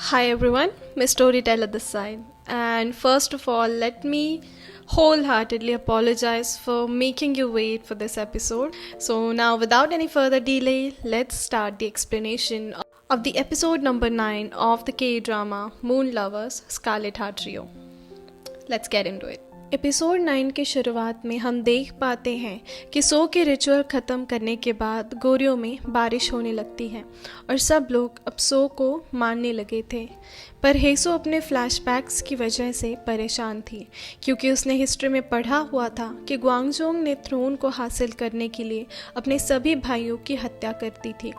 Hi everyone, Miss Storyteller this side. And first of all, let me wholeheartedly apologize for making you wait for this episode. So, now without any further delay, let's start the explanation of the episode number 9 of the K drama Moon Lovers Scarlet Heart Trio. Let's get into it. Episode 9 की शुरुआत में हम देख पाते हैं कि सो के ritual ख़त्म करने के बाद गोरियों में बारिश होने लगती है और सब लोग अब सो को मानने लगे थे। पर हेसो अपने फ्लैशबैक्स की वजह से परेशान थी क्योंकि उसने हिस्ट्री में पढ़ा हुआ था कि ग्वांगजोंग ने थ्रोन को हासिल करने के लिए अपने सभी भाइयों की हत्या कर दी थी।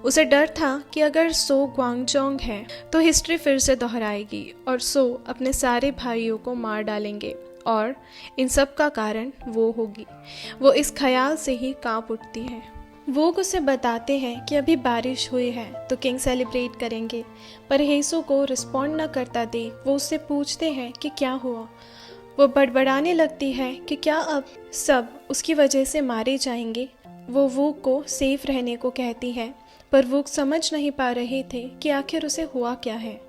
उसे डर था कि अगर सो ग्वांगजोंग है तो हिस्ट्री फिर से दोहराएगी और सो अपने सारे भाइयों को मार डालेंगे और इन सब का कारण वो होगी। वो इस ख्याल से ही कांप उठती है। वो उसे बताते हैं कि अभी बारिश हुई है तो किंग सेलिब्रेट करेंगे, पर हेसो को रिस्पॉन्ड न करता देख वो उससे पूछते हैं कि क्या हुआ। वो बड़बड़ाने लगती है कि क्या अब सब उसकी वजह से मारे जाएंगे। वो वूक को सेफ रहने को कहती है, पर वूक समझ नहीं पा रहे थे कि आखिर उसे हुआ क्या है।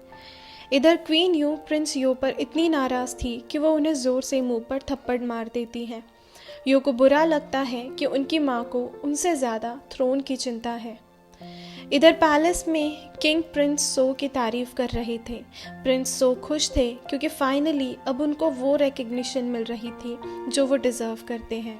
इधर क्वीन यू प्रिंस यो पर इतनी नाराज़ थी कि वो उन्हें ज़ोर से मुंह पर थप्पड़ मार देती है। यो को बुरा लगता है कि उनकी माँ को उनसे ज़्यादा थ्रोन की चिंता है। इधर पैलेस में किंग प्रिंस सो की तारीफ कर रहे थे। प्रिंस सो खुश थे क्योंकि फाइनली अब उनको वो रिकग्निशन मिल रही थी जो वो डिज़र्व करते हैं।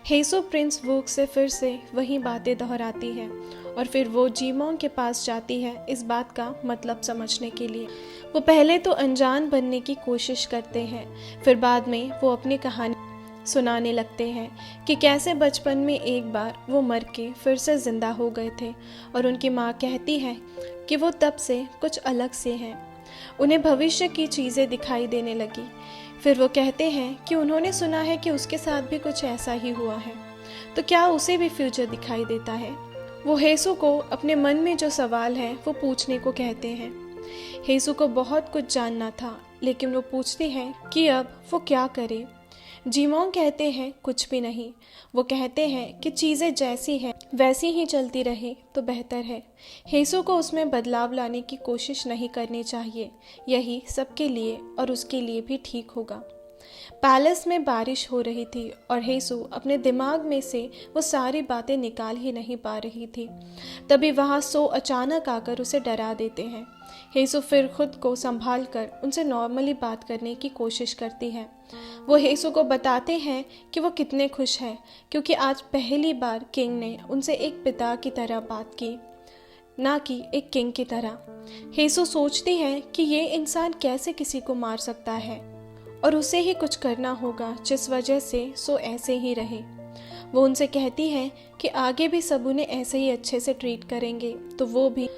हेसो प्रिंस वूक से फिर से वही बातें दोहराती है और फिर वो जीमोंग के पास जाती है इस बात का मतलब समझने के लिए। वो पहले तो अनजान बनने की कोशिश करते हैं, फिर बाद में वो अपनी कहानी सुनाने लगते हैं कि कैसे बचपन में एक बार वो मर के फिर से ज़िंदा हो गए थे और उनकी माँ कहती है कि वो तब से कुछ अलग से हैं। उन्हें भविष्य की चीज़ें दिखाई देने लगी। फिर वो कहते हैं कि उन्होंने सुना है कि उसके साथ भी कुछ ऐसा ही हुआ है, तो क्या उसे भी फ्यूचर दिखाई देता है। वो हेसु को अपने मन में जो सवाल है वो पूछने को कहते हैं। हेसु को बहुत कुछ जानना था, लेकिन वो पूछती है कि अब वो क्या करे। जीमोंग कहते हैं कुछ भी नहीं। वो कहते हैं कि चीज़ें जैसी है वैसी ही चलती रहे तो बेहतर है। हेसु को उसमें बदलाव लाने की कोशिश नहीं करनी चाहिए, यही सबके लिए और उसके लिए भी ठीक होगा। पैलेस में बारिश हो रही थी और हेसु अपने दिमाग में से वो सारी बातें निकाल ही नहीं पा रही थी। तभी वहाँ सो अचानक आकर उसे डरा देते हैं। हेसु फिर खुद को संभाल कर उनसे नॉर्मली बात करने की कोशिश करती है। वो हेसु को बताते हैं कि वो कितने खुश हैं क्योंकि आज पहली बार किंग ने उनसे एक पिता की तरह बात की, ना कि एक किंग की तरह। हेसु सोचती है कि ये इंसान कैसे किसी को मार सकता है और उसे ही कुछ करना होगा जिस वजह से सो ऐसे ही रहे। वो उनसे कहती है कि आगे भी सब उन्हें ऐसे ही अच्छे से ट्रीट करेंगे तो वो भी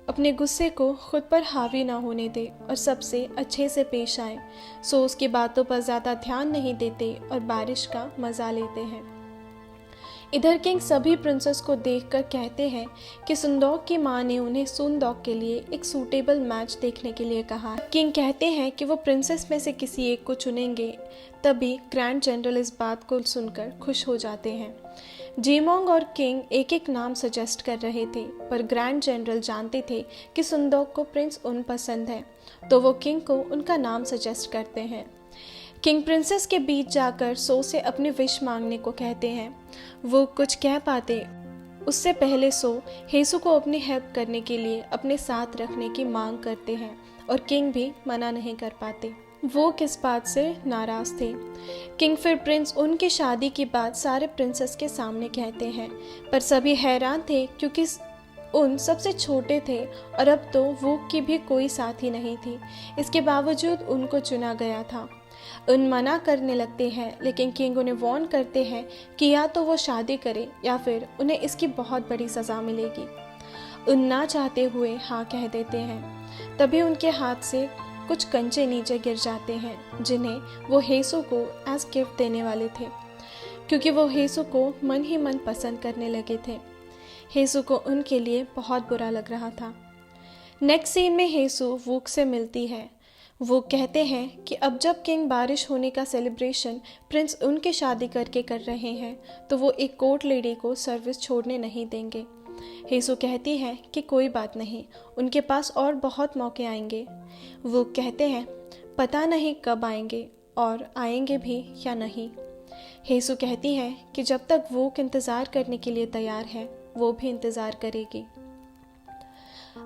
अपने गुस्से को खुद पर हावी ना होने दे और सबसे अच्छे से पेश आए। सो उसकी बातों पर ज़्यादा ध्यान नहीं देते और बारिश का मज़ा लेते हैं। इधर किंग सभी प्रिंसेस को देखकर कहते हैं कि सुनडोक की माँ ने उन्हें सुनडोक के लिए एक सूटेबल मैच देखने के लिए कहा। किंग कहते हैं कि वो प्रिंसेस में से किसी एक को चुनेंगे। तभी ग्रैंड जनरल इस बात को सुनकर खुश हो जाते हैं। जीमोंग और किंग एक एक नाम सजेस्ट कर रहे थे, पर ग्रैंड जनरल जानते थे कि सुनडोक को प्रिंस उन पसंद है, तो वो किंग को उनका नाम सजेस्ट करते हैं। किंग प्रिंसेस के बीच जाकर सो से अपनी विश मांगने को कहते हैं। वो कुछ कह पाते उससे पहले सो हेसु को अपनी हेल्प करने के लिए अपने साथ रखने की मांग करते हैं और किंग भी मना नहीं कर पाते। वो किस बात से नाराज़ थे। किंग फिर प्रिंस उनकी शादी की बात सारे प्रिंसेस के सामने कहते हैं, पर सभी हैरान थे क्योंकि उन सबसे छोटे थे और अब तो वो की भी कोई साथी नहीं थी। इसके बावजूद उनको चुना गया था। उन मना करने लगते हैं, लेकिन किंग उन्हें वार्न करते हैं कि या तो वो शादी करे या फिर उन्हें इसकी बहुत बड़ी सज़ा मिलेगी। उन ना चाहते हुए हाँ कह देते हैं। तभी उनके हाथ से कुछ कंचे नीचे गिर जाते हैं जिन्हें वो हेसु को एज गिफ्ट देने वाले थे, क्योंकि वो हेसु को मन ही मन पसंद करने लगे थे। हेसु को उनके लिए बहुत बुरा लग रहा था। नेक्स्ट सीन में हेसु वूक से मिलती है। वो कहते हैं कि अब जब किंग बारिश होने का सेलिब्रेशन प्रिंस उनके शादी करके कर रहे हैं तो वो एक कोर्ट लेडी को सर्विस छोड़ने नहीं देंगे। हेसु कहती है कि कोई बात नहीं, उनके पास और बहुत मौके आएंगे। वो कहते हैं पता नहीं कब आएंगे और आएंगे भी या नहीं। हेसु कहती है कि जब तक वो इंतज़ार करने के लिए तैयार है वो भी इंतज़ार करेगी।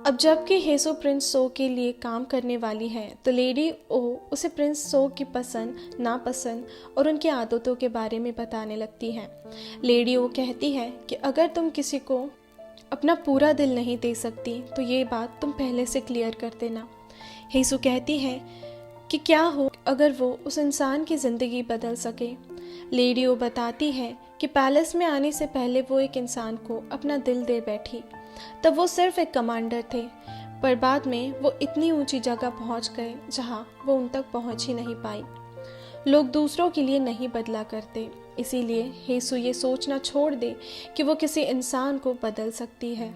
अब जबकि हेसु प्रिंस सो के लिए काम करने वाली है तो लेडी ओ उसे प्रिंस सो की पसंद नापसंद और उनकी आदतों के बारे में बताने लगती है। लेडी ओ कहती है कि अगर तुम किसी को अपना पूरा दिल नहीं दे सकती तो ये बात तुम पहले से क्लियर कर देना। हेसु कहती है कि क्या हो अगर वो उस इंसान की ज़िंदगी बदल सके। लेडी ओ बताती है कि पैलेस में आने से पहले वो एक इंसान को अपना दिल दे बैठी। तब वो सिर्फ एक कमांडर थे, पर बाद में वो इतनी ऊंची जगह पहुंच गए जहां वो उन तक पहुंच ही नहीं पाई। लोग दूसरों के लिए नहीं बदला करते, इसीलिए हेसु ये सोचना छोड़ दे कि वो किसी इंसान को बदल सकती है।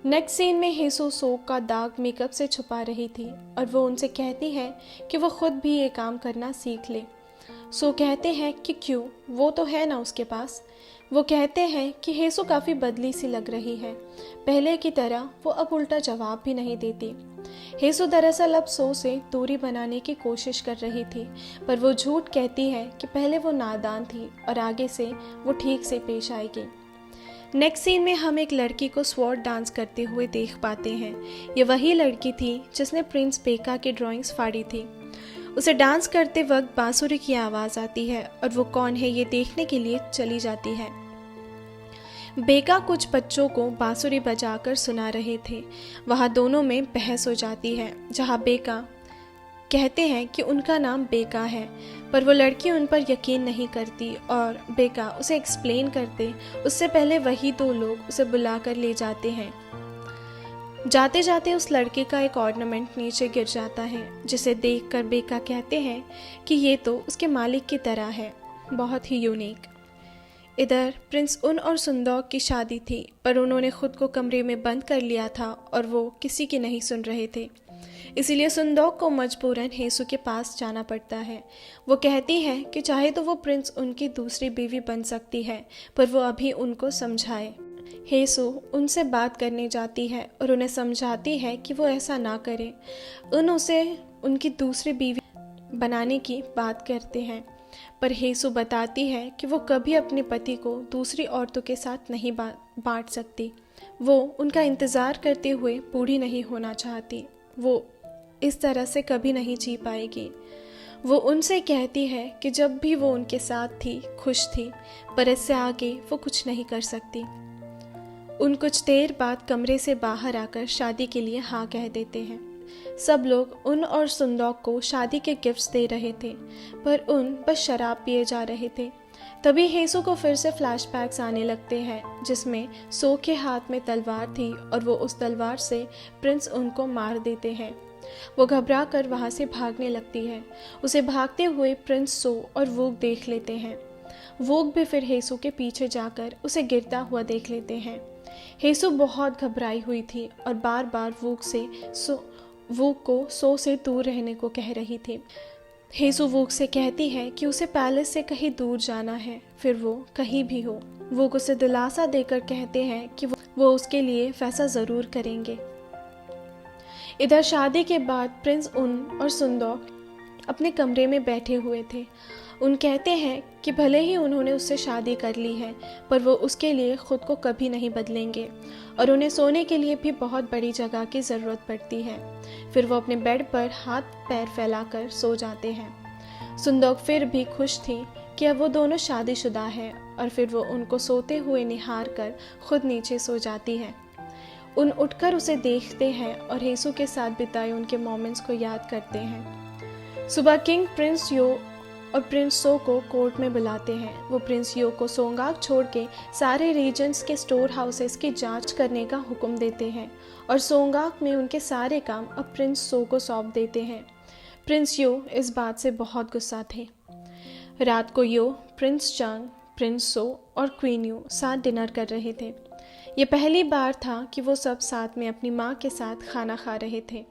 नेक्स्ट सीन में हेसु सो का दाग मेकअप से छुपा रही थी और वो उनसे कहती है कि वो खुद भी ये काम करना सीख ले। सो कहते हैं कि क्यों, वो तो है ना उसके पास। वो कहते हैं कि हेसु काफ़ी बदली सी लग रही है, पहले की तरह वो अब उल्टा जवाब भी नहीं देती। हेसु दरअसल अब सो से दूरी बनाने की कोशिश कर रही थी, पर वो झूठ कहती है कि पहले वो नादान थी और आगे से वो ठीक से पेश आएगी। नेक्स्ट सीन में हम एक लड़की को स्वॉर्ड डांस करते हुए देख पाते हैं। ये वही लड़की थी जिसने प्रिंस बेका की ड्राइंग्स फाड़ी थी। उसे डांस करते वक्त बांसुरी की आवाज़ आती है और वो कौन है ये देखने के लिए चली जाती है। बेका कुछ बच्चों को बांसुरी बजाकर सुना रहे थे। वहाँ दोनों में बहस हो जाती है, जहाँ बेका कहते हैं कि उनका नाम बेका है, पर वो लड़की उन पर यकीन नहीं करती और बेका उसे एक्सप्लेन करते उससे पहले वही दो लोग उसे बुलाकर ले जाते हैं। जाते जाते उस लड़के का एक ऑर्नामेंट नीचे गिर जाता है, जिसे देखकर बेका कहते हैं कि ये तो उसके मालिक की तरह है, बहुत ही यूनिक। इधर प्रिंस उन और सुंदौक की शादी थी, पर उन्होंने खुद को कमरे में बंद कर लिया था और वो किसी की नहीं सुन रहे थे। इसीलिए सुंदौक को मजबूरन हेसु के पास जाना पड़ता है। वो कहती है कि चाहे तो वो प्रिंस उनकी दूसरी बीवी बन सकती है, पर वो अभी उनको समझाए। हेसु उनसे बात करने जाती है और उन्हें समझाती है कि वो ऐसा ना करें। उसे उनकी दूसरी बीवी बनाने की बात करते हैं, पर हेसु बताती है कि वो कभी अपने पति को दूसरी औरतों के साथ नहीं बांट सकती। वो उनका इंतज़ार करते हुए बूढ़ी नहीं होना चाहती। वो इस तरह से कभी नहीं जी पाएगी। वो उनसे कहती है कि जब भी वो उनके साथ थी खुश थी, पर इससे आगे वो कुछ नहीं कर सकती। उन कुछ देर बाद कमरे से बाहर आकर शादी के लिए हाँ कह देते हैं। सब लोग उन और सुंदौक को शादी के गिफ्ट्स दे रहे थे, पर उन बस शराब पिए जा रहे थे। तभी हेसु को फिर से फ्लैशबैक्स आने लगते हैं, जिसमें सो के हाथ में तलवार थी और वो उस तलवार से प्रिंस उनको मार देते हैं। वो घबरा कर वहाँ से भागने लगती है। उसे भागते हुए प्रिंस सो और वोग देख लेते हैं। वोग भी फिर हेसु के पीछे जाकर उसे गिरता हुआ देख लेते हैं। हेसु बहुत घबराई हुई थी और बार बार वोग को सो से दूर रहने को कह रही थी। हेसु वोग से कहती है कि उसे पैलेस से कहीं दूर जाना है, फिर वो कहीं भी हो। वोग उसे दिलासा देकर कहते हैं कि वो उसके लिए वैसा ज़रूर करेंगे। इधर शादी के बाद प्रिंस उन और सुंदौक अपने कमरे में बैठे हुए थे। उन कहते हैं कि भले ही उन्होंने उससे शादी कर ली है, पर वो उसके लिए खुद को कभी नहीं बदलेंगे और उन्हें सोने के लिए भी बहुत बड़ी जगह की ज़रूरत पड़ती है। फिर वो अपने बेड पर हाथ पैर फैलाकर सो जाते हैं। सुंदौक फिर भी खुश थी कि अब वो दोनों शादीशुदा है और फिर वो उनको सोते हुए निहार कर खुद नीचे सो जाती है। उन उठकर उसे देखते हैं और हेसु के साथ बिताए उनके मोमेंट्स को याद करते हैं। सुबह किंग प्रिंस यो और प्रिंस सो को कोर्ट में बुलाते हैं। वो प्रिंस यो को सोंगाक छोड़ के सारे रीजन्स के स्टोर हाउसेस की जांच करने का हुक्म देते हैं और सोंगाक में उनके सारे काम अब प्रिंस सो को सौंप देते हैं। प्रिंस यो इस बात से बहुत गुस्सा थे। रात को यो, प्रिंस चांग, प्रिंस सो और क्वीन यू साथ डिनर कर रहे थे। ये पहली बार था कि वो सब साथ में अपनी माँ के साथ खाना खा रहे थे,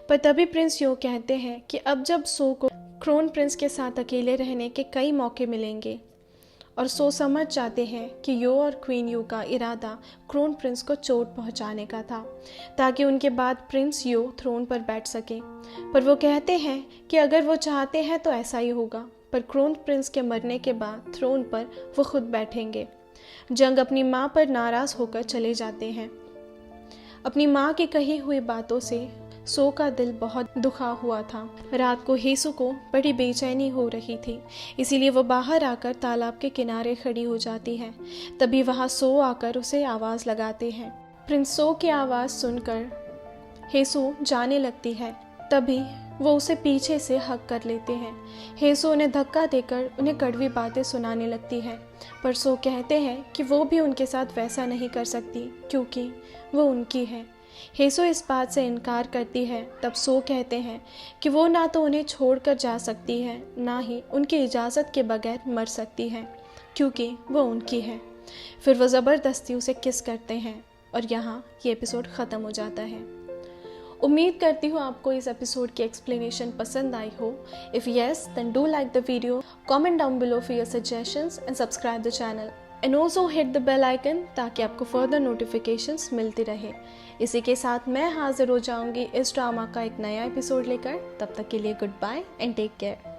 पर तभी प्रिंस यो कहते हैं कि अब जब सो को क्रोन प्रिंस के साथ अकेले रहने के कई मौके मिलेंगे और सो समझ जाते हैं कि यो और क्वीन यू का इरादा क्रोन प्रिंस को चोट पहुंचाने का था ताकि उनके बाद प्रिंस यो थ्रोन पर बैठ सके। पर वो कहते हैं कि अगर वो चाहते हैं तो ऐसा ही होगा, पर क्रोन प्रिंस के मरने के बाद थ्रोन पर वो खुद बैठेंगे। जंग अपनी माँ पर नाराज़ होकर चले जाते हैं। अपनी माँ की कही हुई बातों से सो का दिल बहुत दुखा हुआ था। रात को हेसु को बड़ी बेचैनी हो रही थी, इसीलिए वो बाहर आकर तालाब के किनारे खड़ी हो जाती है। तभी वहाँ सो आकर उसे आवाज़ लगाते हैं। प्रिंस सो की आवाज़ सुनकर हेसु जाने लगती है। तभी वो उसे पीछे से हक कर लेते हैं। हेसु उन्हें धक्का देकर उन्हें कड़वी बातें सुनाने लगती है, पर सो कहते हैं कि वो भी उनके साथ वैसा नहीं कर सकती क्योंकि वो उनकी है। हेसु इस बात से इनकार करती है। तब सो कहते हैं कि वो ना तो उन्हें छोड़कर जा सकती है, ना ही उनकी इजाज़त के बगैर मर सकती है क्योंकि वो उनकी है। फिर वो ज़बरदस्ती उसे किस करते हैं और यहाँ ये एपिसोड ख़त्म हो जाता है। उम्मीद करती हूँ आपको इस एपिसोड की एक्सप्लेनेशन पसंद आई हो। If yes, then do like the video, comment down below for your suggestions and subscribe the channel and also hit the bell icon ताकि आपको फर्दर नोटिफिकेशंस मिलती रहे। इसी के साथ मैं हाजिर हो जाऊंगी इस ड्रामा का एक नया एपिसोड लेकर। तब तक के लिए good bye and take care.